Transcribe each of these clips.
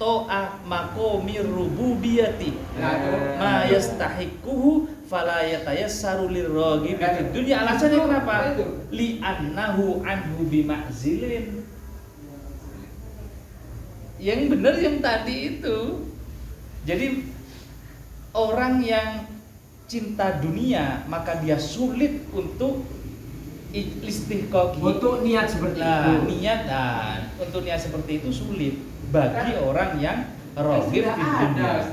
to'ah maqamir rububiyati ma yastahiquhu fala yatayassaru lirraghibi fid dunya. Alasannya kenapa? Li annahu anhu bima'zilin. Yang benar yang tadi itu. Jadi orang yang cinta dunia maka dia sulit untuk istiqoqi, untuk niat seperti itu. Niat dan untuk niat seperti itu sulit bagi orang yang rohir di dunia.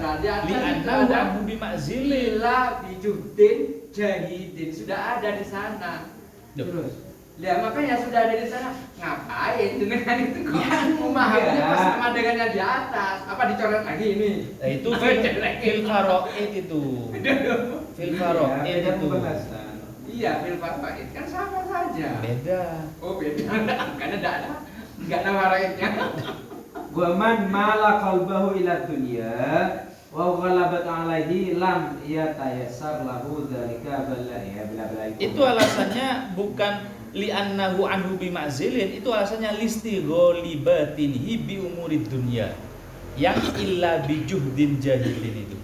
Li annahu anhu bima'zilin la bijudin jahidin, sudah ada di sana. Terus ya makanya sudah ada di sana, ngapain dengan itu kok memahaminya pas sama dengan yang di atas, apa dicoret lagi ini? Nah, itu fil faraid itu. Fil faraid itu. Iya, fil faraid kan sama saja. Beda. Oh beda, karena enggak ada faraidnya. Wa man mala qalbahu ila dunya wa ghalabat alaihi lam yatayassar lahu dzalika balla ya bila itu alasannya bukan li'annahu anhu bima'zilin, itu alasannya listigholibatinihi bi umurid dunya yang illa bijuhdin jahilin itu.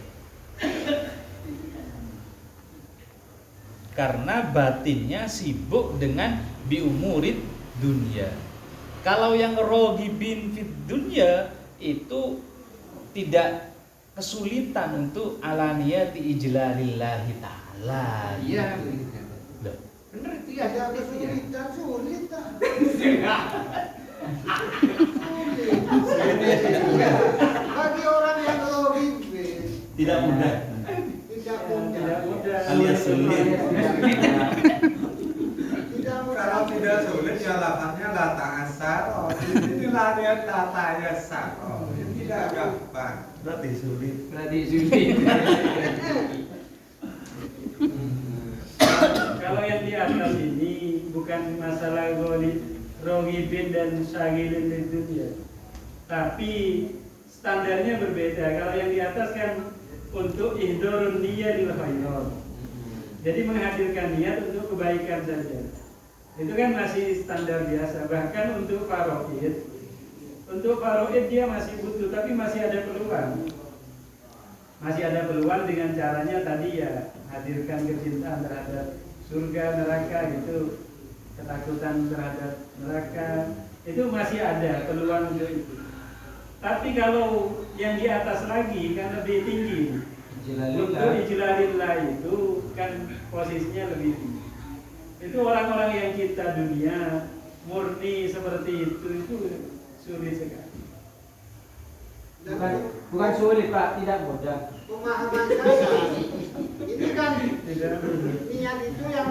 Karena batinnya sibuk dengan bi umurid dunya. Kalau yang rohibin fid dunya itu tidak kesulitan untuk alaniyati ijlalillahi ta'ala. Iya. Bener itu ya, ada kesulitan, sulit. Bagi orang yang logik tidak mudah. Tidak mudah. Alias sulit. Kalau tidak sulit ya lapannya lata asaro. Ini latihan latanya saro. Tidak gampang. Berarti sulit. Kalau yang di atas ini bukan masalah rohibin dan syagilin di dunia, tapi standarnya berbeda. Kalau yang di atas kan untuk ihdorun niyya lil khairat, jadi menghadirkan niat untuk kebaikan saja. Itu kan masih standar biasa. Bahkan untuk faraid dia masih butuh, tapi masih ada peluang. Masih ada peluang dengan caranya tadi ya, hadirkan kecintaan terhadap surga, neraka gitu, ketakutan terhadap neraka, itu masih ada peluang untuk itu. Tapi kalau yang di atas lagi kan lebih tinggi, untuk ijlalillah itu kan posisinya lebih tinggi. Itu orang-orang yang cinta dunia murni seperti itu sulit sekali. Bukan sulit Pak, tidak mudah. Pemahaman saya ini kan niat itu yang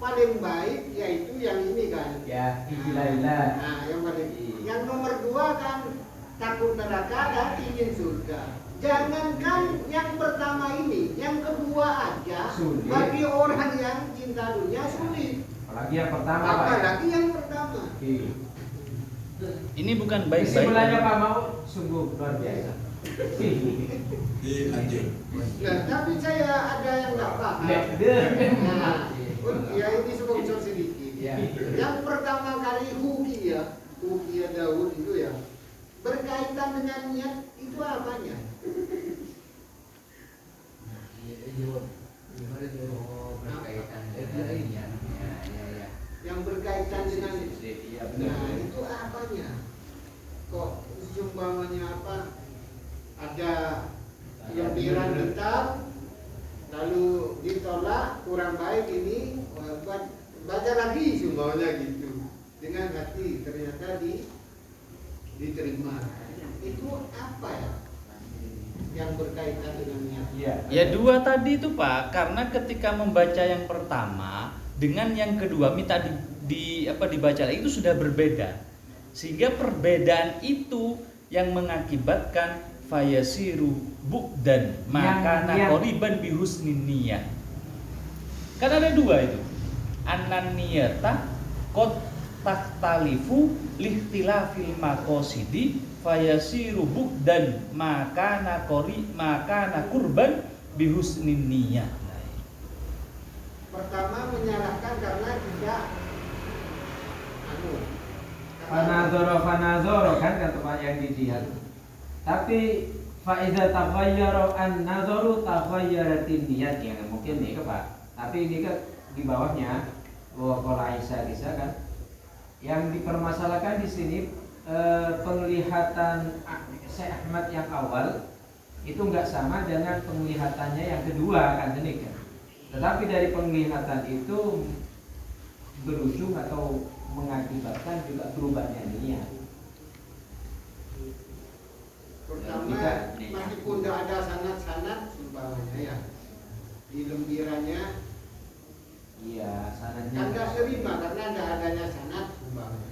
paling baik, yaitu yang ini kan. Ya, ijlalillah. Nah, yang paling. Yang nomor 2 kan takut neraka dan ingin surga. Jangankan yang pertama ini, yang kedua aja sulit. Bagi orang yang cinta dunia sulit. Apalagi yang pertama Pak. Apalagi yang pertama. Ini bukan baik-baik. Kesimpulannya Pak Mau sungguh luar biasa. Lanjut. Nah, tapi saya ada yang nggak paham. Nah, ya ini sebut sedikit. Ya. Yang pertama kali hukiyah Daud itu ya berkaitan dengan niat itu apanya? Yang berkaitan dengan nah itu apanya? Kok sumbangannya apa? Ada lempiran hitam lalu ditolak, kurang baik ini, baca lagi sumbangannya gitu dengan hati, ternyata diterima. Itu apa ya yang berkaitan dengan niat? Ya 2 tadi itu Pak, karena ketika membaca yang pertama dengan yang kedua minta dibaca lagi itu sudah berbeda, sehingga perbedaan itu yang mengakibatkan fayasiru bu'dan maka qoriban bihusnin niyah. Kan ada 2 itu, anan niyata qad tahtalifu lihtilafil maqasidi fayasiru bu'dan maka kurban bihusnin niyah. Pertama menyalahkan karena tidak Fanazoro kan kata Pak yang dilihat. Tapi faida taghayyara an-nazaru taghayyaratin niyat ya mungkin nih Pak. Tapi ini kan di bawahnya bahwa qala Aisyah kisah kan yang dipermasalahkan di sini penglihatan Syekh Ahmad yang awal itu nggak sama dengan penglihatannya yang kedua kan ini kan. Tetapi dari penglihatan itu berujung atau mengakibatkan juga berubahnya niat. Pertama, Jika- meskipun tidak ada sanad-sanad umpamanya ya, di lembirannya Iya, sanadnya. kan tidak terima karena tidak adanya sanad umpamanya.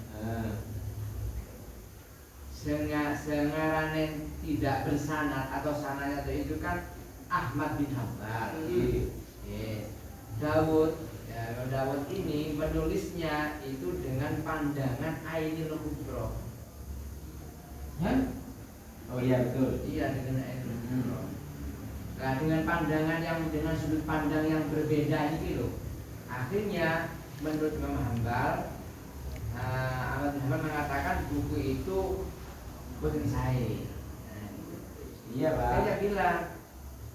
Sengarane tidak bersanad atau sanadnya itu kan Ahmad bin Hambal. Dawud Dawud ini menulisnya itu dengan pandangan Ainul Kubro. Oh iya betul. Iya, dengan Ainul Kubro. Nah, dengan pandangan yang dengan sudut pandang yang berbeda ini loh. Akhirnya menurut Imam Hambal, Ahmad bin Hambal mengatakan buku itu boten sae. Iya Pak. Saya bilang,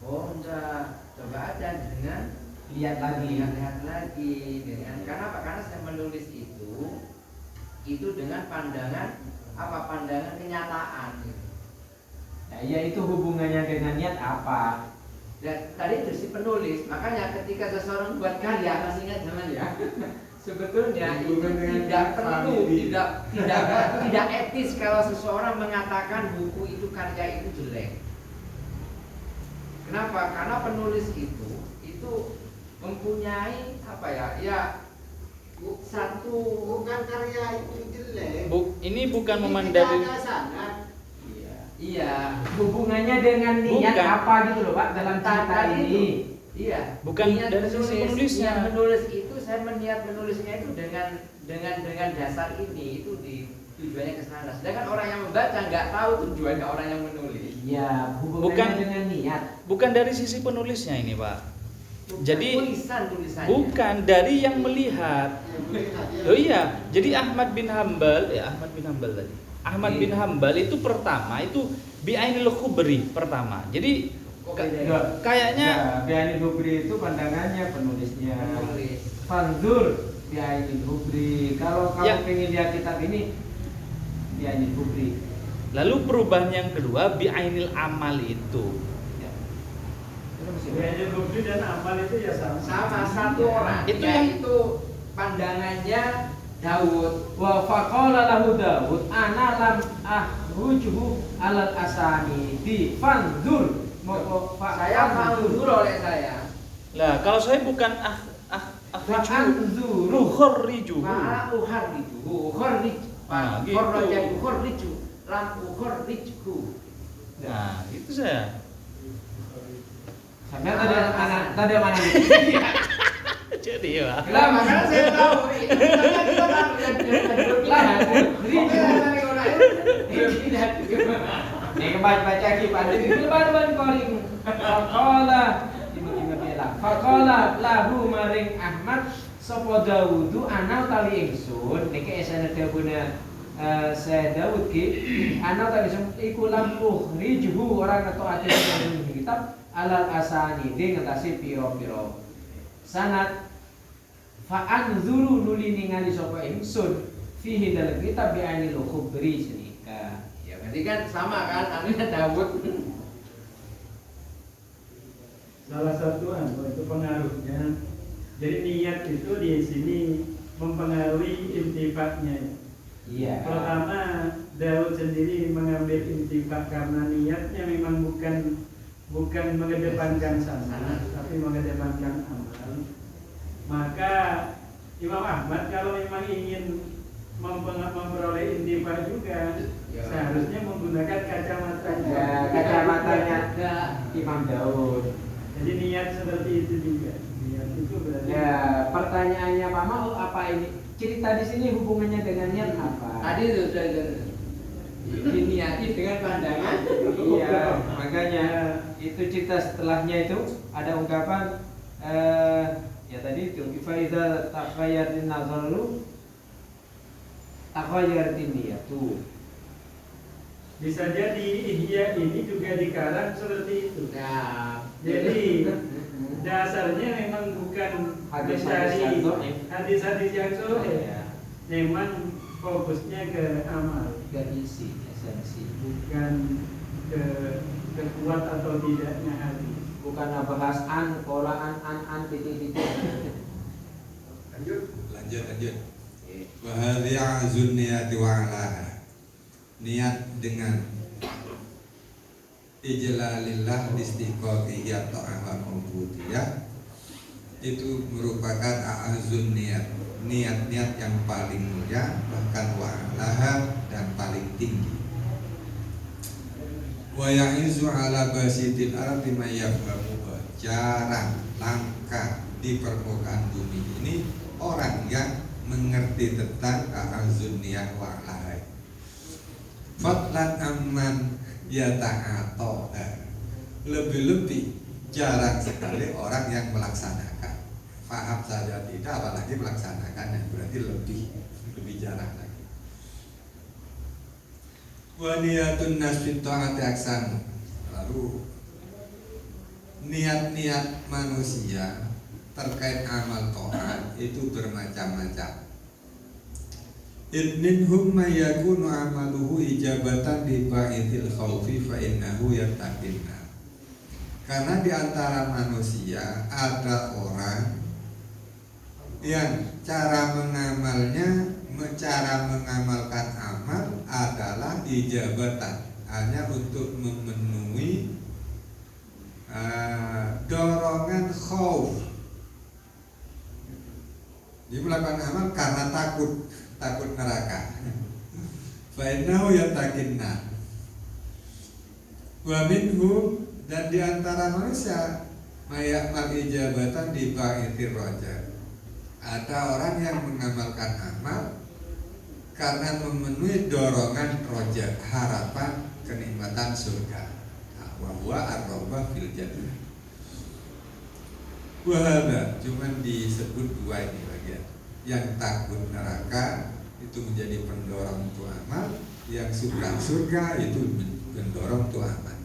oh enggak, coba aja dengan Lihat lagi. lihat lagi dengan karena apa? Karena saya menulis itu dengan pandangan pandangan kenyataan. Nah, iya itu hubungannya dengan niat apa? Dan tadi itu si penulis, makanya ketika seseorang buat karya, masih ingat zaman ya, sebetulnya itu Hubungan dengan tidak perlu, family. tidak etis kalau seseorang mengatakan buku itu karya itu jelek. Kenapa? Karena penulis itu mempunyai satu Bukan karya itu jelek. Ini bukan Ini memandang. tidak ada sanad. iya Hubungannya dengan niat Bukan. apa gitu loh Pak dalam cerita Tadi ini? itu. Iya. Bukan Niat dari sisi penulisnya. Niat menulis itu saya meniat menulisnya itu dengan dasar ini itu tujuannya ke sana. Sedangkan orang yang membaca nggak tahu tujuannya orang yang menulis. Iya, hubungannya Bukan. dengan niat. Bukan dari sisi penulisnya ini, Pak. Bukan Jadi tulisannya. bukan dari yang melihat. Oh iya, jadi Ahmad bin Hambal tadi. Ahmad bin Hambal itu pertama itu bi'ainil khubri pertama. Jadi Enggak. kayaknya Bi'ainil Hubri itu pandangannya penulisnya. Penulis. Fanzur Bi'ainil Hubri. Kalau kamu Ya. pengen lihat kitab ini Bi'ainil Hubri. lalu perubahan yang kedua bi'ainil amal itu. Ya. Bi'ainil Hubri dan amal itu ya Sama satu orang. Itu yaitu pandangannya Daud. Wa faqala lahu Daud ana lam ahrujuhu alal asani di fanzur moko Saya fanzur oleh saya. Lah, kalau saya bukan fanzur ukhriju. Ma'ala ukharrij. Ah, gitu. Ukharriju. Lam ukharrijku. Nah, itu saya. sampai tadi mana Jadi ya. Lah makanya saya tahu itu kan kita kan Nih kembali baca lagi pada ban koring. Faqala tiba-tiba bilang. Faqala lahu maring Ahmad sapa Daudu ana tali ingsun niki esane dawuhna saya Daud ki ana tali ingsun iku lam rijuhu orang atau ate kitab alal asani di ngatasi piro-piro sanad fa anzuru nuli ningali sapa ingsun fihi dalam kitab bi'ainil khubri senika. Ya berarti kan sama kan anunya Daud. salah satu itu pengaruhnya. Jadi niat itu di sini mempengaruhi intifatnya. Iya. Pertama, Daud sendiri mengambil intifak karena niatnya memang bukan mengedepankan sana, tapi mengedepankan amal. Maka Imam Ahmad kalau memang ingin memperoleh intifak juga, seharusnya menggunakan kacamatanya. Ya, kacamatanya Imam Daud. Jadi niat seperti itu juga. Niat itu berarti. Ya, pertanyaannya Pak Mau apa ini? Cerita di sini hubungannya dengan niat apa? Tadi itu sudah diniati dengan pandangan. Iya, makanya itu cerita setelahnya itu ada ungkapan ya tadi itu faiza takhayyaratin nazaru takhayyaratin niyatu. Bisa jadi Ihya ini juga dikarang seperti itu. Ya. Jadi dasarnya memang bukan Hadis-hadis yang mencari dhaif. hadis-hadis yang sahih. Ya. Memang fokusnya ke amal, Ke isi, esensi. bukan ke kuat atau tidaknya hadis. Bukan bahas pola titik-titik. Lanjut. Lanjut. Wa hadhihi azun niyati wa alaha. Niat dengan ijlalillah istiqaqi ya ta'ah wa ubudiyah itu merupakan a'azun niat-niat yang paling mulia, bahkan wa alaha dan paling tinggi. Wa ya'izu ala basitil ardi may yafhamu, jarang, langka di permukaan bumi ini orang yang mengerti tentang a'azun niat wa alaha. Fadlan amman yata'ato, lebih-lebih jarang sekali orang yang melaksanakan. Paham saja tidak, apalagi melaksanakan, yang berarti lebih jarang lagi. Wa niyatun nas fi ta'ati aksan. Lalu niat-niat manusia terkait amal taat itu bermacam-macam. Minhum may yakunu amaluhu ijabatan li ba'ithil khaufi fa innahu yattaqinna. Karena di antara manusia ada orang yang cara mengamalkan amal adalah ijabatan, hanya untuk memenuhi dorongan khauf. Dia melakukan amal karena takut neraka. Fa innahu yattaqinna. Wa minhum, dan di antara manusia mayakmal ijabatan di ba'ithir roja. Ada orang yang mengamalkan amal karena memenuhi dorongan roja, harapan kenikmatan surga. Wa huwa ar-raghbah fil jannah. Wa hadza, cuman disebut dua ini bagian. Yang takut neraka itu menjadi pendorong untuk amal, yang suka surga itu mendorong untuk amal.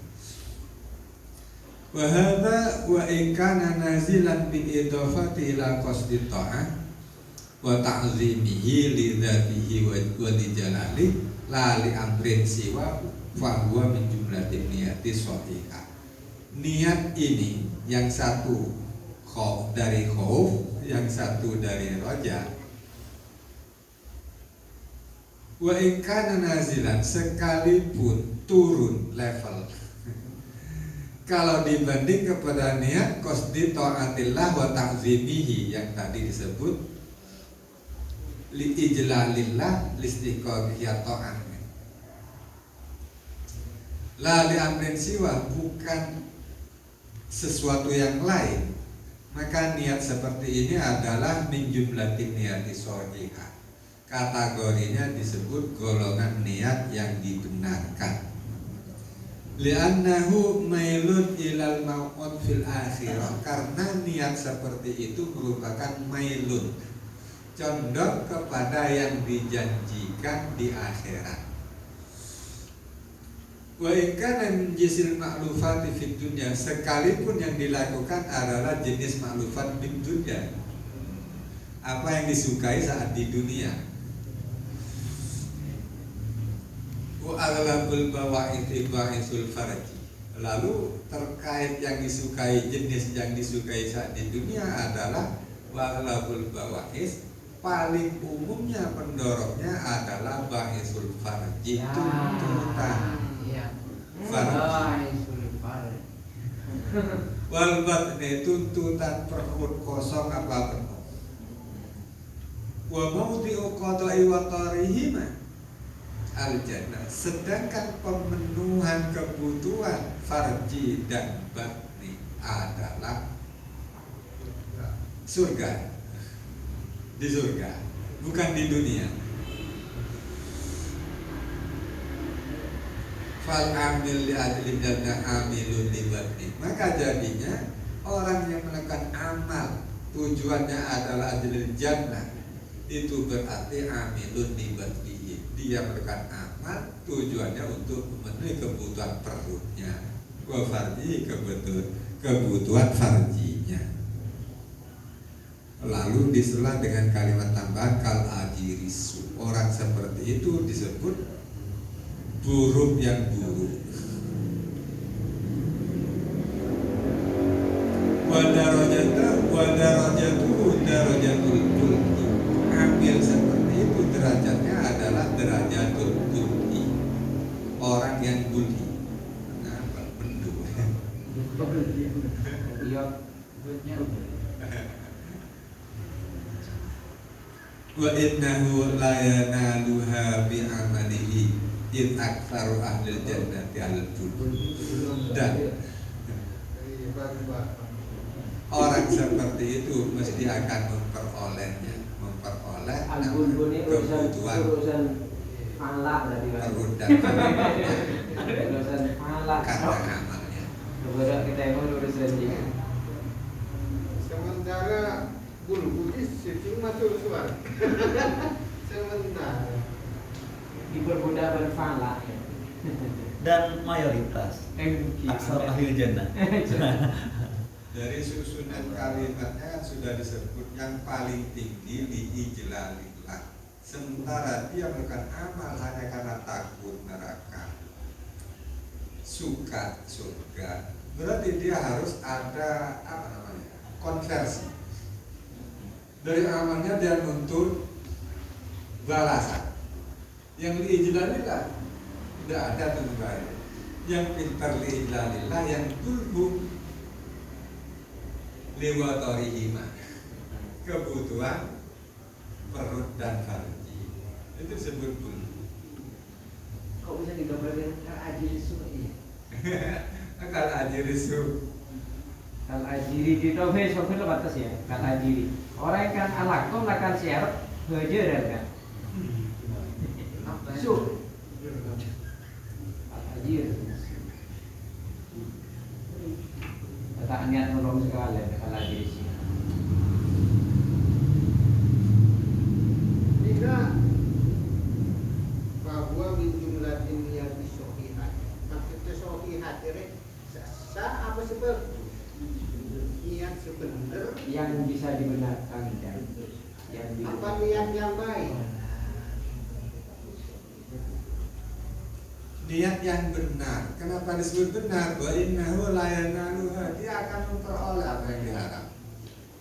Wa hadza wa in kana nazilan bil idafati ila qasdi ta'ah wa ta'zimihi li dzatihi wa li jalali la li amrin siwa fa huwa min jumlatin niyati shahihah. Niat ini yang satu dari khauf, yang satu dari roja. Wa in kana nazilan, sekalipun turun level, kalau dibanding kepada niat qasdi ta'atillah wa ta'zimihi yang tadi disebut li ijlalillah listiqaqi ta'ah, la li amrin siwa, bukan sesuatu yang lain, maka niat seperti ini adalah min jumlatin niyati shahihah. Kategorinya disebut golongan niat yang dibenarkan. Li'annahu mailun ilal mau'ud fil akhirah, karena niat seperti itu merupakan mailun, condong kepada yang dijanjikan di akhirat. Wa in kana min jisil ma'lufati fid dunya, sekalipun yang dilakukan adalah jenis ma'lufat fid dunya, apa yang disukai saat di dunia. Wa aghlabul bawa'ithi ba'isul farji, lalu terkait yang disukai, jenis yang disukai saat di dunia adalah wa aghlabul bawa'is, paling umumnya pendorongnya adalah ba'isul farji, tuntutan farji. Wal batni, tuntutan perut kosong apa penuh. Wa mawdi'u qada'i wa tarihima al-jannah, sedangkan pemenuhan kebutuhan farji dan batni adalah surga, di surga, bukan di dunia. Fal amil li adli jannah amilun li batni, maka jadinya orang yang melakukan amal tujuannya adalah adil jannah, itu berarti amilun li batni, dia melakukan amal nikmat tujuannya untuk memenuhi kebutuhan perutnya, wa farji kebutuhan farjinya. Lalu disulah dengan kalimat tambahan kal ajirisu. Orang seperti itu disebut buruh yang buruk. Wadarojatul bulki. Ambil seperti itu derajatnya adalah derajatul bulki. Orang yang bulki. Kenapa? Bendu. Iya, duitnya. Wa innahu la yanaluha bi amalihi in aktsaru ahli jannati al-bulk. Dan orang seperti itu mesti akan memperoleh Al-bulbul ini urusan malak berarti Pak. perut dan Urusan malak. karena amalnya. Kepada kita emang urusan dia. Sementara bulbudis itu masuk suara. Sementara Diperbudak berfalak. Dan mayoritas aksar ahli jannah. Dari susunan kalimatnya kan sudah disebut yang paling tinggi di ijlalillah. Sementara dia melakukan amal hanya karena takut neraka, suka surga, berarti dia harus ada konversi. Dari amalnya dia nuntut balasan. Yang di ijlalillah tidak ada tujuan. Yang pintar di ijlalillah yang tulbu liwatorihima, kebutuhan perut dan farji itu disebut bulbu. Kok bisa digambarkan al-ajirisu ini? Akal ajirisu. Kal ajiri di tauhid sofil batas ya. Kal ajiri. Orang kan alakom lakan syarat hajaran kan. Apa ya? Su. Kal ajir. Tak niat nolong sekali kal ajiri sih. tidak bahwa min jumlatin niyati sohihat. Maksudnya sohihat ini sah apa seperti niat sebenar Yang bisa dibenarkan dan yang apa niat yang baik. Niat yang benar. Kenapa disebut benar? Wa innahu la yanaluha. Dia akan memperoleh apa yang diharap.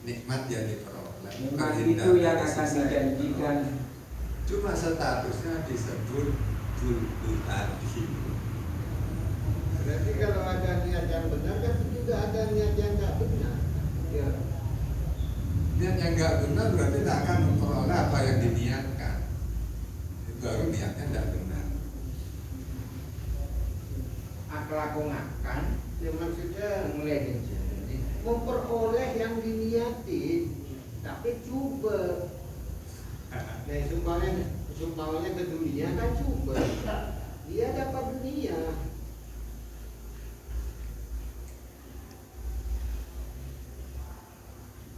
Nikmat yang diperoleh. Memang itu yang akan dijanjikan. Cuma statusnya disebut bulbul tadi. Berarti kalau ada niat yang benar kan juga ada niat yang nggak benar. Ya. Niat yang nggak benar berarti tidak akan memperoleh apa yang diniatkan. Itu baru niatnya tidak benar. Akhlakongakan Ya maksudnya mulai jadi memperoleh yang diniati, tapi coba. Nah, sumpahnya ke dunia kan coba. Dia dapat dunia.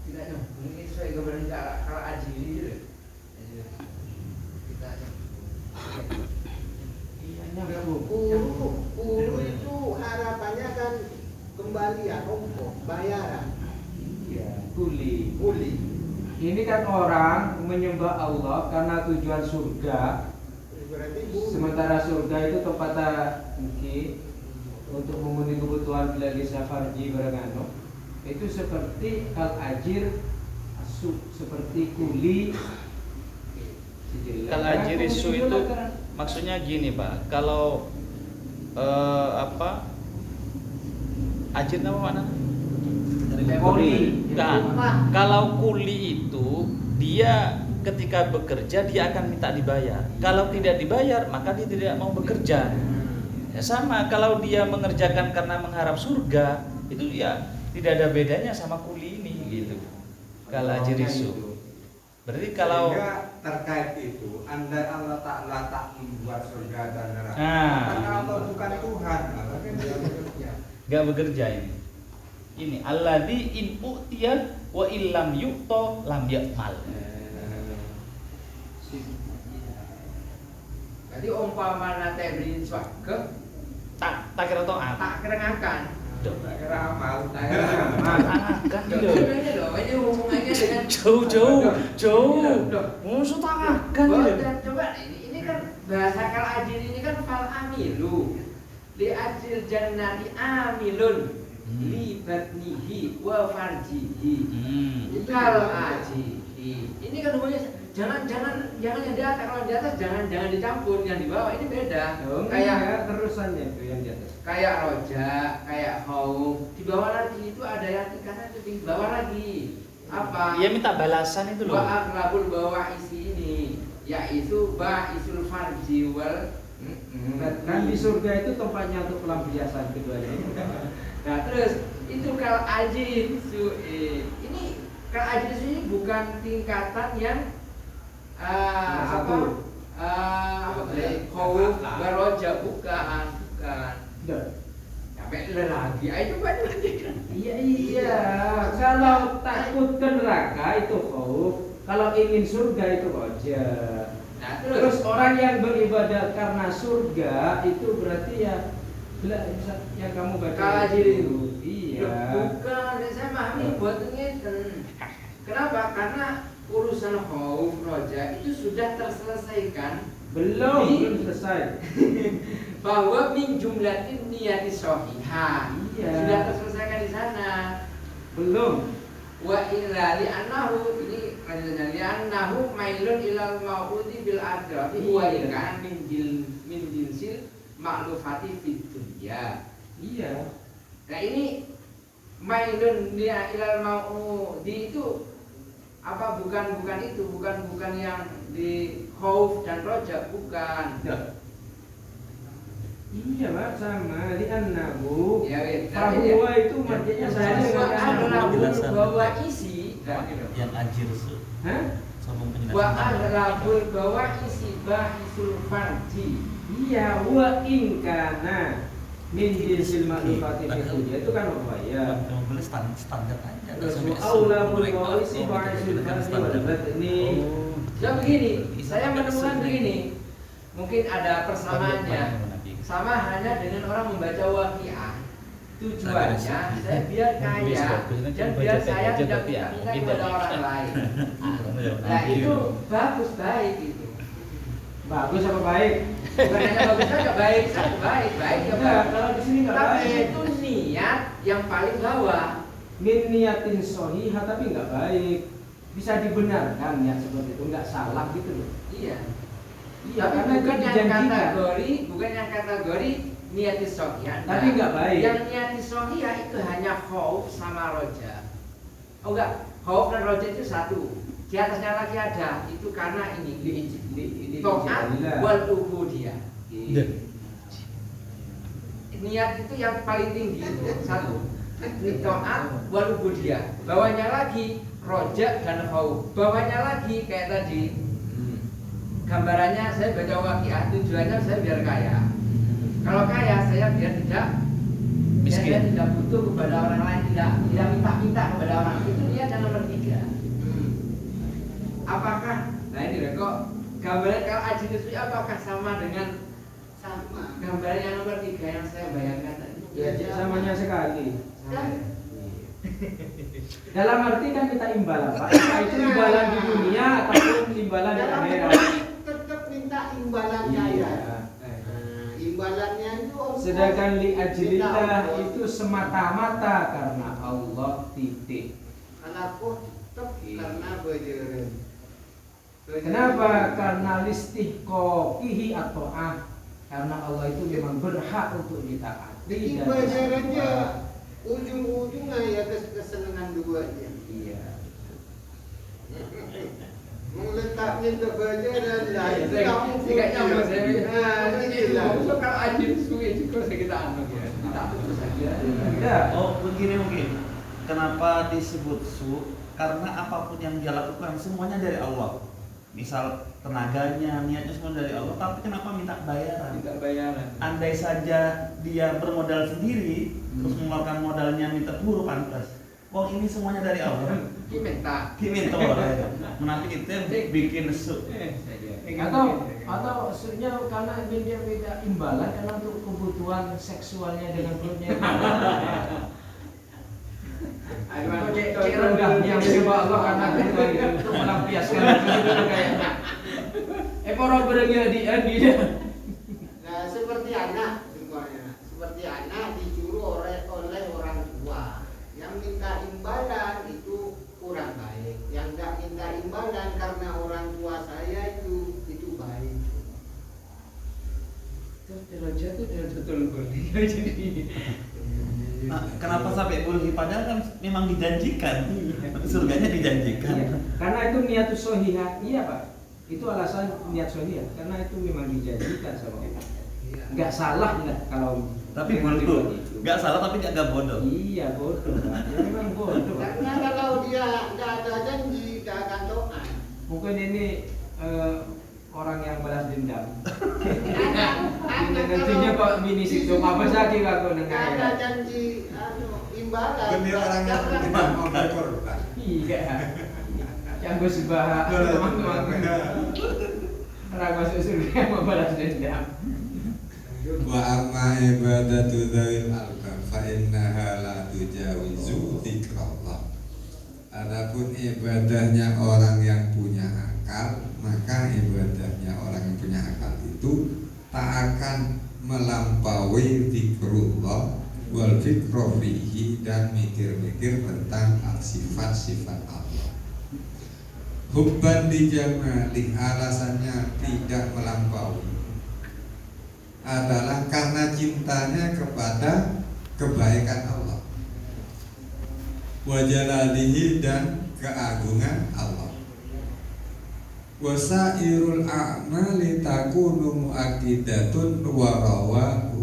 tidak nyambung ini sesuai gambaran kalau ajiri gitu. Kita Ulu itu harapannya kan kembalian, ongkos, bayaran, Iya, kuli. kuli. Ini kan orang menyembah Allah karena tujuan surga. Berarti bulu. Sementara surga itu tempatnya mungkin untuk memenuhi kebutuhan lagi safarji barangano. Itu seperti kal ajir seperti kuli. Kal ajir isu itu maksudnya gini Pak, kalau ajir apa mana? Kuli. Nah, kalau kuli itu dia ketika bekerja dia akan minta dibayar. Kalau tidak dibayar maka dia tidak mau bekerja. Ya sama, kalau dia mengerjakan karena mengharap surga itu ya tidak ada bedanya sama kuli ini gitu. Kalau ajir isu. Berarti kalau Sehingga terkait itu, andai Allah Ta'ala tak membuat surga dan neraka, Nah. maka Allah bukan Tuhan, Allah kan dia bekerja. nggak bekerja ini. Ini alladzi in u'tiya wa illam yu'ta lam yakmal. Jadi umpama nanti beli swarga Tak kira taat. tak kerengakan. Tak kira amal. Tak kerengakan. Tangakan lho. Ini loh, ini hubungannya dengan Jauh. Loh. Musuh tangakan lho. Dan coba ini kan bahasa kal ajil ini kan fal amilu. Li ajil jannati amilun. Li batnihi wa farjihi. Kal ajihi. Ini kan hubungannya jangan yang di atas, kalau di atas jangan dicampur, yang di bawah ini beda. Kayak terusannya itu yang di atas. kayak roja, kayak khauf, di bawah lagi itu ada yang tingkatan itu di bawah lagi. Apa? Dia minta balasan itu loh. Wa aqrabul bawah isi ini, yaitu ba'isul farji wal Kan di surga itu tempatnya untuk pelampiasan keduanya. Nah terus itu kal ajin su'i. Ini kal ajin su'i bukan tingkatan yang satu. khauf baroja bukan. Sampai lagi itu banyak lagi kan. Iya. Kalau takut ke neraka itu khauf. Kalau ingin surga itu roja. Nah Terus orang yang beribadah karena surga itu berarti ya yang kamu baca Kajir itu. Iya. Bukan, saya memahami buat ngeten. Kenapa? Karena urusan khauf roja itu sudah terselesaikan. Belum selesai. Bahwa min jumlatin niyati shahihah. Iya. Sudah terselesaikan di sana. Belum. Wa illa li annahu ini lanjutannya li annahu mailun ilal mau'udi bil akhirati huwa ikan min jinsil ma'lufati fid dunya. Iya. Nah ini mailun dia ilal mau'udi itu apa bukan itu bukan yang di khauf dan roja bukan. Iya Pak sama li annahu. Ya weh. Bahwa itu maksudnya saya adalah penjelasan. bahwa isi Yang ajir su. Hah? Sambung penjelasan. wa adalah bahwa isi bahisul farji. Iya, wa in kana min jinsil ma'lufati fi dunya itu kan ya. Yang boleh standar aja. Terus aula mulwisi ba'isul farji wal batni. Ya begini, saya menemukan begini. Mungkin ada persamaannya. Sama hanya dengan orang membaca waqiah. Tujuannya saya biar kaya dan biar saya tidak minta kepada orang lain. Nah itu bagus baik itu. Bagus apa baik? Bukan hanya bagus saja baik baik ya Enggak, Pak. kalau di sini enggak Tapi baik. itu niat yang paling bawah. Min niyatin shahihah tapi enggak baik. Bisa dibenarkan ya seperti itu, enggak salah gitu loh. Iya. Iya, Tapi karena bukan itu yang dijanjikan. bukan yang kategori niatis sohiyah. Tapi enggak baik. Yang niatis sohiyah itu hanya khauf sama roja. Oh enggak, khauf dan roja itu satu. Di atasnya lagi ada, itu karena ini to'at wal ubudiyah. Niat itu yang paling tinggi itu satu. To'at wal ubudiyah. Bawahnya lagi roja dan khauf. Bawahnya lagi kayak tadi. Gambarannya saya baca waqiah, tujuannya saya biar kaya. Kalau kaya saya biar tidak Miskin. Saya tidak butuh kepada orang lain, tidak minta kepada orang. Itu dia yang nomor 3. Apakah nah ini kok gambaran kalau ajin itu apakah sama dengan gambaran yang nomor 3 yang saya bayangkan tadi? Ya, samanya sekali. Sama ya? Dalam arti kan kita imbalan, Pak. Entah itu imbalan di dunia ataupun imbalan di Dalam akhirat. arti tetap minta imbalan kaya. Iya. Imbalannya itu Allah. Sedangkan li ajlillah Minta itu semata-mata karena Allah titik. Anakku tetap karena bejeren. Kenapa? Karena listihqaqihi atau karena Allah itu memang berhak untuk ditaati. Bikin dan bajarannya disembah. ujung-ujungnya ya kesenangan duanya. Iya. Meletaknya ke bajaran lah itu Saya kamu nggak nyambung saya. Nah, itulah. Itu kalau ajin suwi itu kalau kita anggap ya. Kita terus saja. Tidak. Oh begini mungkin. Kenapa disebut su? Karena apapun yang dia lakukan semuanya dari Allah. Misal tenaganya, niatnya semua dari Allah. Tapi kenapa minta bayaran? Minta bayaran. Andai saja dia bermodal sendiri, terus mengeluarkan modalnya minta guru pantas. Oh ini semuanya dari Allah. Kita minta. Diminta orang. Menafik itu yang bikin su. Atau Atau maksudnya karena dia beda imbalan karena untuk kebutuhan seksualnya dengan perutnya. Atau cek rendahnya yang coba Allah karena itu untuk melampiaskan itu kayaknya. Para berengnya dia. Nah, seperti anak contohnya, seperti anak disuruh oleh orang tua yang minta imbalan itu kurang baik, yang nggak minta imbalan karena orang tua saya itu baik. Derajat itu betul jadi. Nah, kenapa sampai boleh? Padahal kan memang dijanjikan, surganya dijanjikan. Iya. Karena itu niatus sohihah, iya Pak. Itu alasan niat sohihah, karena itu memang dijanjikan sama kita. Nggak salah nggak kalau. Tapi bodoh, nggak salah tapi nggak bodoh. Iya bodoh, Pak. Ya memang bodoh. Karena kalau dia nggak ada janji, nggak akan doa. Mungkin ini orang yang balas dendam. Anak Nantinya kok mini situ apa saja aku nggak ada janji imbalan. Kan dia orang yang tidak mau berkorban. Iya. Yang gue sebah teman-teman. Orang masuk surga mau balas dendam. Wa amma ibadatu dzawil albab fa innaha la tujawizu dzikrallah. Adapun ibadahnya orang yang punya akal, maka ibadahnya orang yang punya akal itu tak akan melampaui zikrullah wal fikru fihi, dan mikir-mikir tentang sifat-sifat Allah. Hubban di jamali, alasannya tidak melampaui adalah karena cintanya kepada kebaikan Allah, wa jalalihi, dan keagungan Allah. Wasairul a'mali takunu mu'akidatun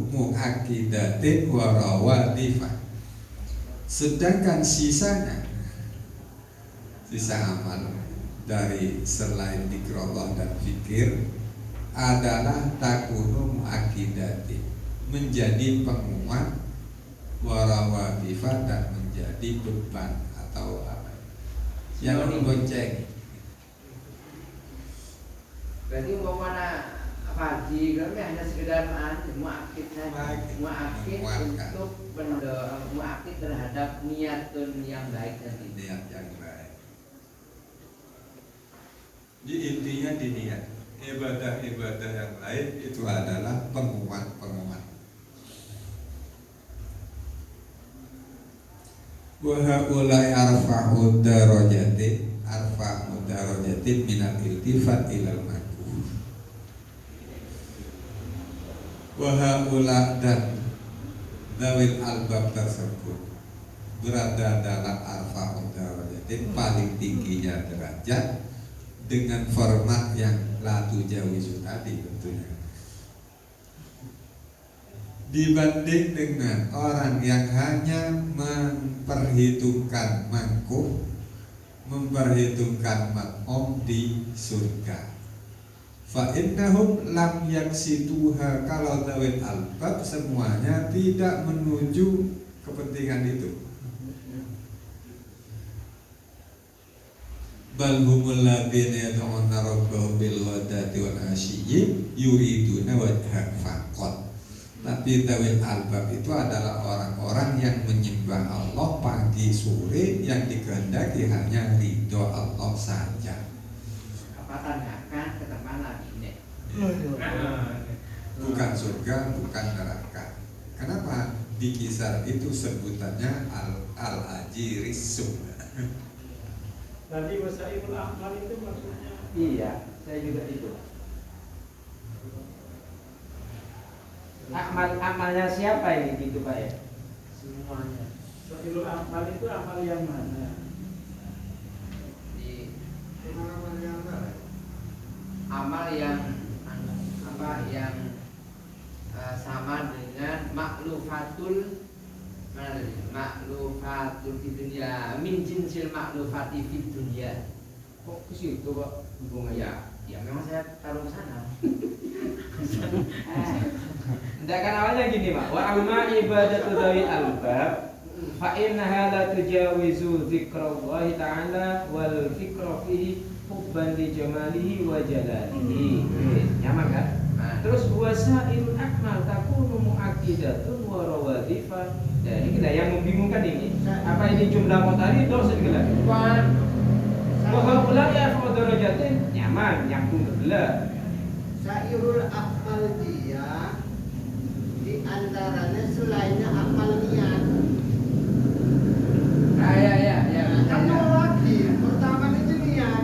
mu'akidatin warawadifah. Sedangkan sisa amal dari selain zikrullah dan fikir adalah takunu mu'akidatin, menjadi penguat, warawadifah, dan menjadi beban atau apa yang membonceng. Berarti umpamanya haji kami hanya sekedar muakid saja, muakid untuk muakid terhadap niatun yang baik tadi. Niat yang baik. Jadi intinya di niat. Ibadah-ibadah yang lain itu adalah penguat-penguat. Wa haulai arfa'ud darajatin minal iltifat ilal makruh. Wa haula, dan dawil albab tersebut berada dalam arfa'ud darajatin, paling tingginya derajat, dengan format yang la tujawizu tadi tentunya, dibanding dengan orang yang hanya memperhitungkan mangkuh, memperhitungkan mat'om di surga. Fa innahum lam yaksituha, kalau dawil albab semuanya tidak menuju kepentingan itu. Bal humul ladzina yad'una rabbahum bil ghadati wal 'ashiyyi yuriduna wajha faqat. Tapi dawil albab itu adalah orang-orang yang menyembah Allah pagi sore, yang dikehendaki hanya ridho Allah saja. Apa tanyakan ke teman lagi ini? Bukan surga, bukan neraka. Kenapa? Di kisar itu sebutannya al-ajirisum. Tadi wasailul amal itu maksudnya. Iya, saya juga itu. Amalnya siapa ini gitu Pak ya? Semuanya. Wasailul amal itu amal yang mana? Di amal yang apa yang sama dengan maklufatul mana tadi? Maklufatul di dunia, min jinsil maklufati di dunia. Kok ke situ Pak hubungannya? Ya memang saya taruh ke sana. Enggak, kan awalnya gini Pak. Wa amma ibadatu dzawil albab fa innaha la tujawizu dzikrallahi ta'ala wal fikra fihi hubban li jamalihi wa jalalihi. Nyaman kan? Nah, terus wasailul akmal takunu muakkidatun wa rawadifan. Nah, ini kita yang membingungkan ini. Apa ini jumlah mutari atau segala? Wa haula ya darajatin nyaman, nyambung belah. Sairul akmal dia di antaranya selainnya akmal niat. Ya. Kan lagi pertama itu niat.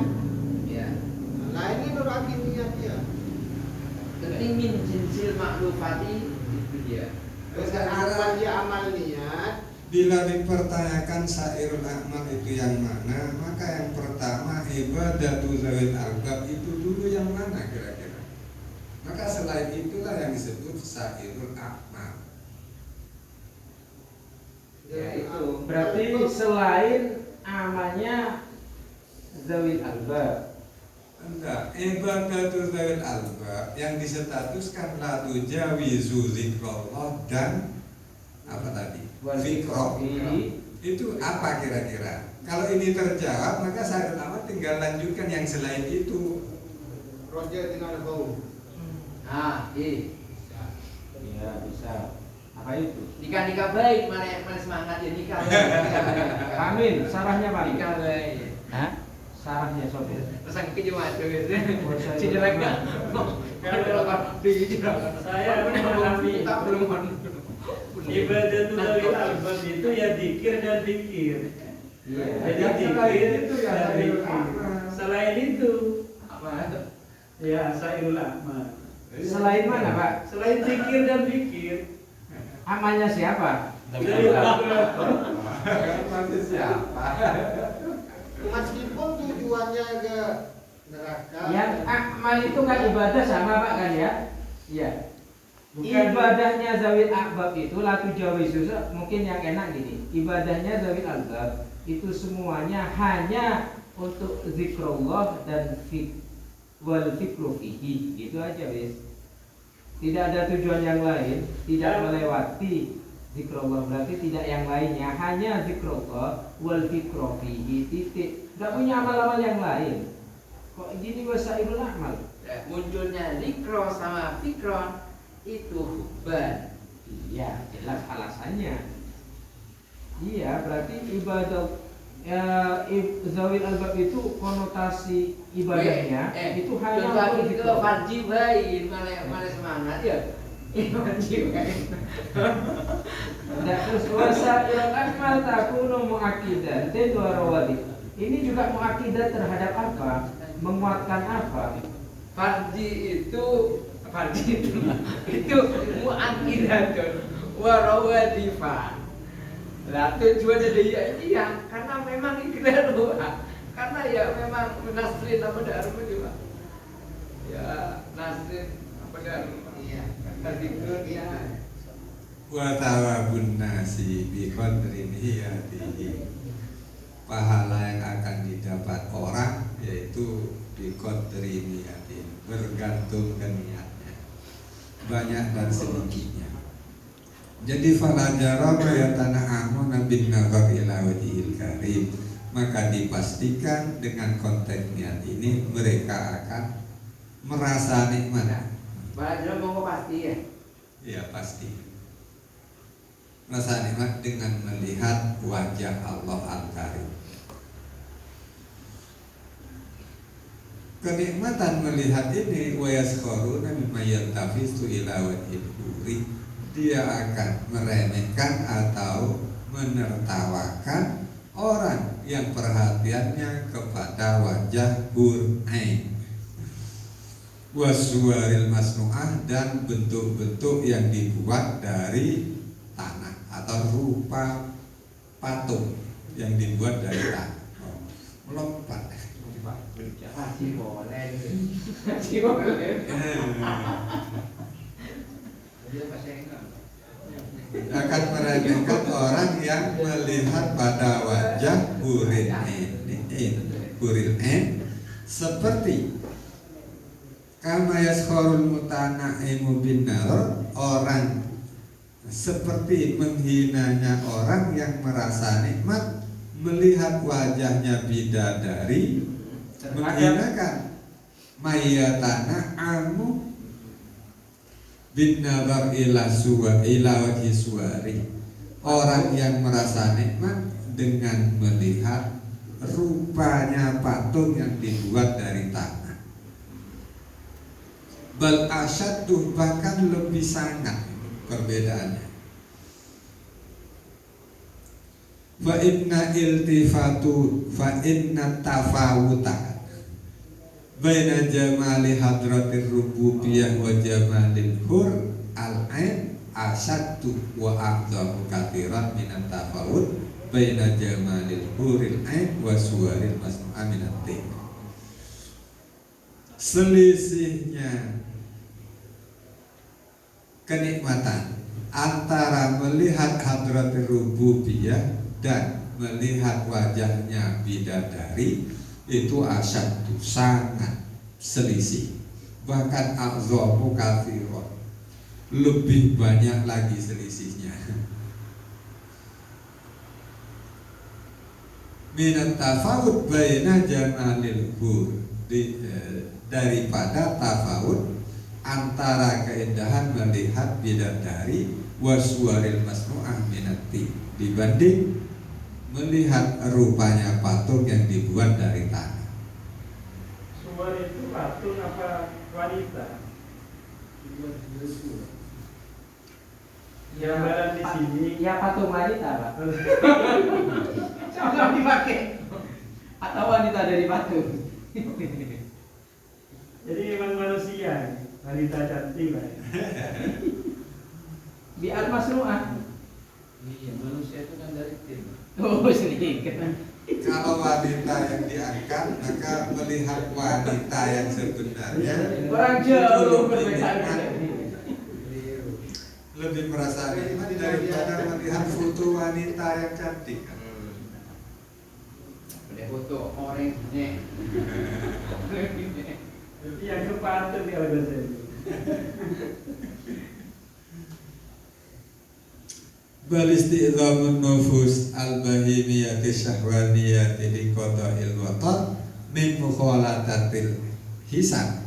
Ya. Lainnya nur lagi niat dia. Penting min jinsil maklufati itu dia. Terus amal dia amal niat. Bila dipertanyakan sairul akmal itu yang mana, maka yang pertama ibadatu zawil albab itu dulu yang mana kira-kira. Maka selain itulah yang disebut sairul akmal. Ya itu berarti selain amalnya zawil albab. Enggak, ibadatu zawil albab yang disetatuskan la tujawizu zikrullah dan apa tadi? Zikro. Itu apa kira-kira? Kalau ini terjawab maka sairul akmal tinggal lanjutkan yang selain itu. Roger tinggal bau. Ya bisa. Apa itu? Nikah baik, mana semangat ya nikah. Amin. Sarahnya Pak. Nikah baik. Hah? Sarahnya sopir. Terus yang kejauhan tuh gitu. Saya Cedera enggak? Saya memahami tak belum. ibadatul albab itu ya zikir dan zikir. Iya. Jadi Yang zikir selain itu ya dan sairul zikir. akmal. Selain itu, Apa? ya sairul akmal. Selain mana Pak? Selain zikir dan zikir. Amalnya siapa? Dari albab. Nanti siapa? Meskipun tujuannya ke neraka. Yang amal itu kan ibadah sama Pak kan ya? Iya. Ibadahnya zawil albab itu latu jawizu, mungkin yang enak gini. Ibadahnya zawil albab itu semuanya hanya untuk zikrullah dan wal fikru fihi. Itu aja wis. Tidak ada tujuan yang lain, tidak melewati zikrullah, berarti tidak yang lainnya, hanya zikrullah wal fikru fihi, titik. Enggak punya amal-amal yang lain. Kok gini wasailul amal? Munculnya zikro sama fikron itu hubban. Iya, jelas alasannya. Iya, berarti ibadah zawil albab itu konotasi ibadahnya itu hanya untuk itu itu. wajibain, mana semangat ya. Ini wajibain. Nah, terus wasailul akmal takunu muakkidan wa rawadi. Ini juga muakkidah terhadap apa? Menguatkan apa? Farji itu mu'akidatun warawadifan. Lah tujuan dari iya karena memang ikrar doa. Karena ya memang nasrin apa darum juga. Ya nasrin apa darum. Iya. Kadikun ya. Wa thawabun nasi bi qadrin hiyatihi. Pahala yang akan didapat orang yaitu bi qadri niyatin, bergantung ke niatnya, banyak dan sedikitnya. Jadi fala jarama yatana'amu bin nazar ila wajhil karim, maka dipastikan dengan konteks niat ini mereka akan merasa nikmat. Belajar mau pasti ya. Ya pasti. Merasa nikmat dengan melihat wajah Allah Al-Karim. Kenikmatan melihat ini wa yaskharuna mimma yantafisu ila wajhil huri, dia akan meremehkan atau menertawakan orang yang perhatiannya kepada wajah hur-ain wasuwaril masnu'ah, dan bentuk-bentuk yang dibuat dari tanah atau rupa patung yang dibuat dari tanah. Melompat. Haji boleh. Haji boleh. Akan meremehkan orang yang melihat pada wajah huril ain seperti kama yaskharul mutana'imu binar, orang seperti menghinanya orang yang merasa nikmat melihat wajahnya bidadari menghinakan mayatana amu bin nazar ila wajhi suwari, orang yang merasa nikmat dengan melihat rupanya patung yang dibuat dari tanah. Bal asyaddu, bahkan lebih sangat perbedaannya. Fa inna tafawuta baina jamali hadratir rububiyah wa jamalil hur al-ain asyaddu wa a'dhamu katsiran minan tafawut baina jamalil huril ain wa suwaril masnu'a minat tin. Selisihnya kenikmatan antara melihat hadratir rububiyah dan melihat wajahnya bidadari itu asyaddu, sangat selisih, bahkan a'dhamu katsiran, lebih banyak lagi selisihnya. Minat tafawud baina jamalil hur, daripada tafawud antara keindahan melihat bidadari waswaril masnu'ah minati, dibanding melihat rupanya patung yang dibuat dari tanah. Suwar itu patung apa wanita? Gambaran di sini. Ya patung wanita, Pak. Sama dipakai. Atau wanita dari patung. Jadi memang manusia, wanita cantik, Pak. Biar masnu'ah. Iya, manusia itu kan dari tim. Oh, sedikit. Kalau wanita yang diangkat, maka melihat wanita yang sebenarnya Orang itu jauh lebih berbeda. nikmat, lebih merasa nikmat daripada melihat foto wanita yang cantik. Foto orangnya. Jadi yang kepatut kalau bahasa ini. Bal istidhamun nufus al-bahimiyati syahwaniyati li qada'il watar min mukhalatatil hisan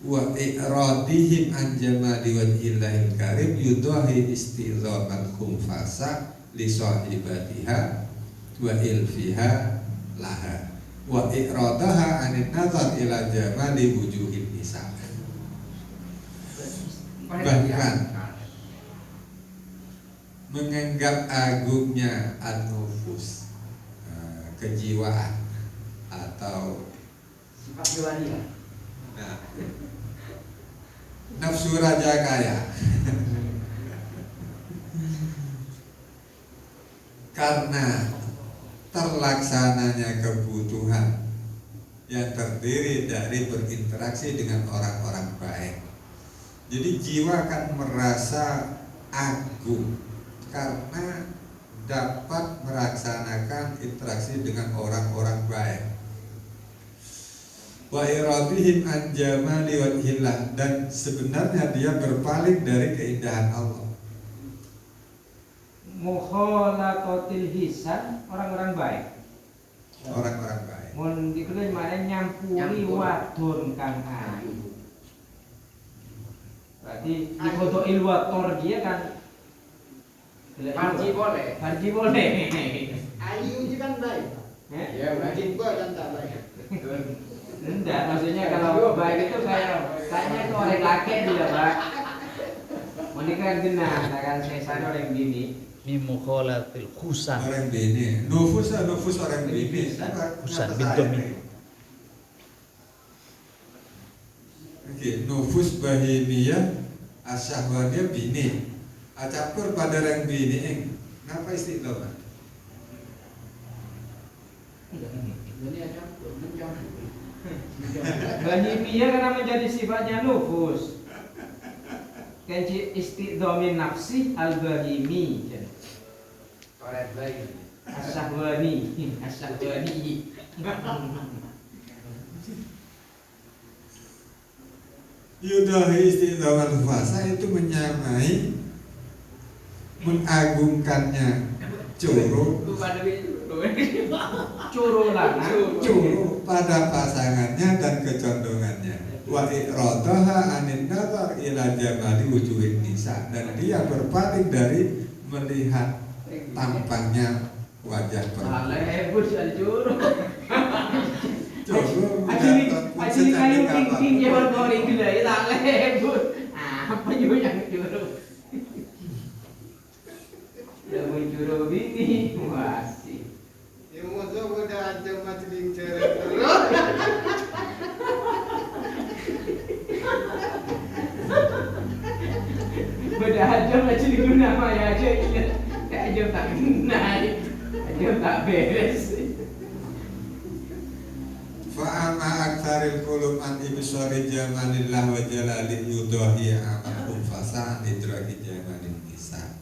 wa i'radihim an jamali wajhillahil karim yudahi istidhamal khumfasa li sahibatiha wa ilfiha laha wa i'radaha anin nazar ila jamali wujuhil nisa. Bahkan menganggap agungnya an-nufus, kejiwaan atau Sifat jiwanya. nah, nafsu raja kaya karena terlaksananya kebutuhan yang terdiri dari berinteraksi dengan orang-orang baik. Jadi jiwa akan merasa agung karena dapat melaksanakan interaksi dengan orang-orang baik. Wa iradihim an jamali wajhillah, dan sebenarnya dia berpaling dari keindahan Allah. Mukhalaqatil hisan, orang-orang baik. Orang-orang baik. Mun dikuliah mana nyampuri wadon kang ayu. Berarti di foto ilwator dia kan Panci boleh. Panci boleh. Ayu itu kan baik. Ya, baik. Juga kan tak baik. Enggak, maksudnya kalau baik itu kayaknya itu orang laki dia, Pak. Monika genah, akan saya sana orang bini. Min mukhalatil khusan. Orang bini, nufus orang bini. Khusan bidomi. Oke, nufus bahimiyah asyahwaniyah bini. Campur pada orang bini. Kenapa istiqomah? Jadi ada mencampur. Bahimiyah karena menjadi sifatnya nufus. Kenci istidhamin nafsi al-bahimi. Koret baik. Asyahwani. Yudahi istidhamal fasa itu menyamai, mengagungkannya Curu Curu lanang. curu pada pasangannya dan kecondongannya. Wa i'radaha anin nazar ila jamali wujuhin nisa, dan dia berpaling dari melihat tampangnya wajah perempuan. Lebur soal curu. Curu Aji kayu king jawab koring gila ya tak lebur. Apa juga yang curu? Ya mau curu bini masih. Ya masa udah ada majeling ceret terus. Beda aja macam di guna maya aja iya. Aja tak naik. Aja tak beres. Fa'ama aktsaril qulub an ibsari jamalillah wa jalali yudahi amakum fasa idraki jamalin nisa.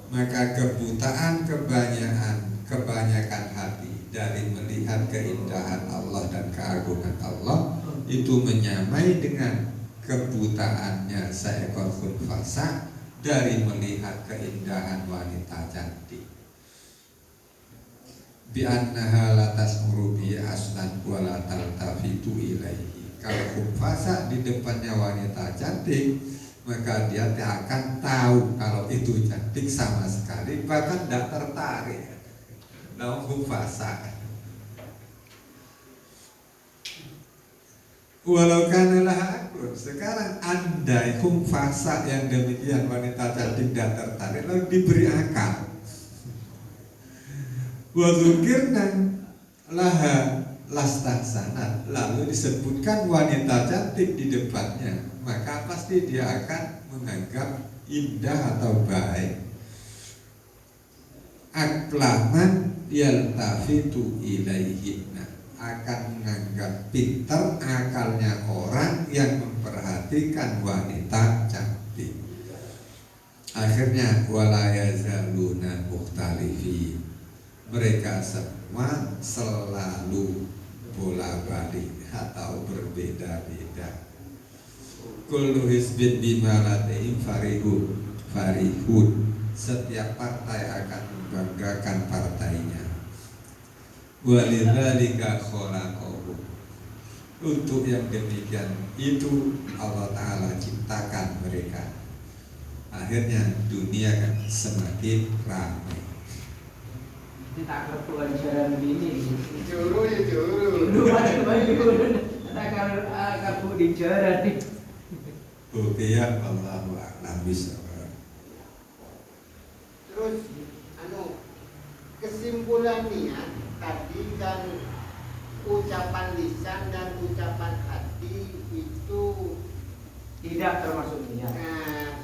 Maka kebutaan kebanyakan hati dari melihat keindahan Allah dan keagungan Allah itu menyamai dengan kebutaannya seekor khunfasa dari melihat keindahan wanita cantik. Bi annaha la tasmuru bi aslan wa la taltafitu ilaihi. Kalau khunfasa di depannya wanita cantik, maka dia tidak akan tahu kalau itu cantik sama sekali, bahkan tidak tertarik. Nah, khunfasa. Walau kanalah akun, sekarang andai khunfasa yang demikian wanita cantik tidak tertarik, lalu diberi akal. Wa dzukirna laha lastahsanat, lalu disebutkan wanita cantik di depannya, maka pasti dia akan menganggap indah atau baik. Aklaman yaltafitu ilaihinna, akan menganggap pintar akalnya orang yang memperhatikan wanita cantik. Akhirnya wala yazaluna mukhtalifin, mereka semua selalu bola-balik atau berbeda-beda. Kullu hizbin bima ladayhim farihun, setiap partai akan membanggakan partainya. Walidzalika khalaqahu, untuk yang demikian itu Allah Ta'ala ciptakan mereka. Akhirnya dunia kan semakin ramai. Tak kepuan jalan begini. Curu ya curu. Lu ada baju. Tak kapu di jalan nih. Oke ya, Allahu a'lam bishawab. Terus kesimpulannya tadi kan ucapan lisan dan ucapan hati itu Tidak termasuk niat.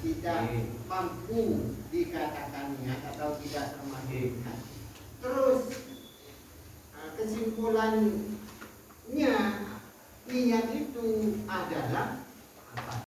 tidak mampu dikatakan niat atau tidak termasuk niat. Terus kesimpulannya niat itu adalah apa?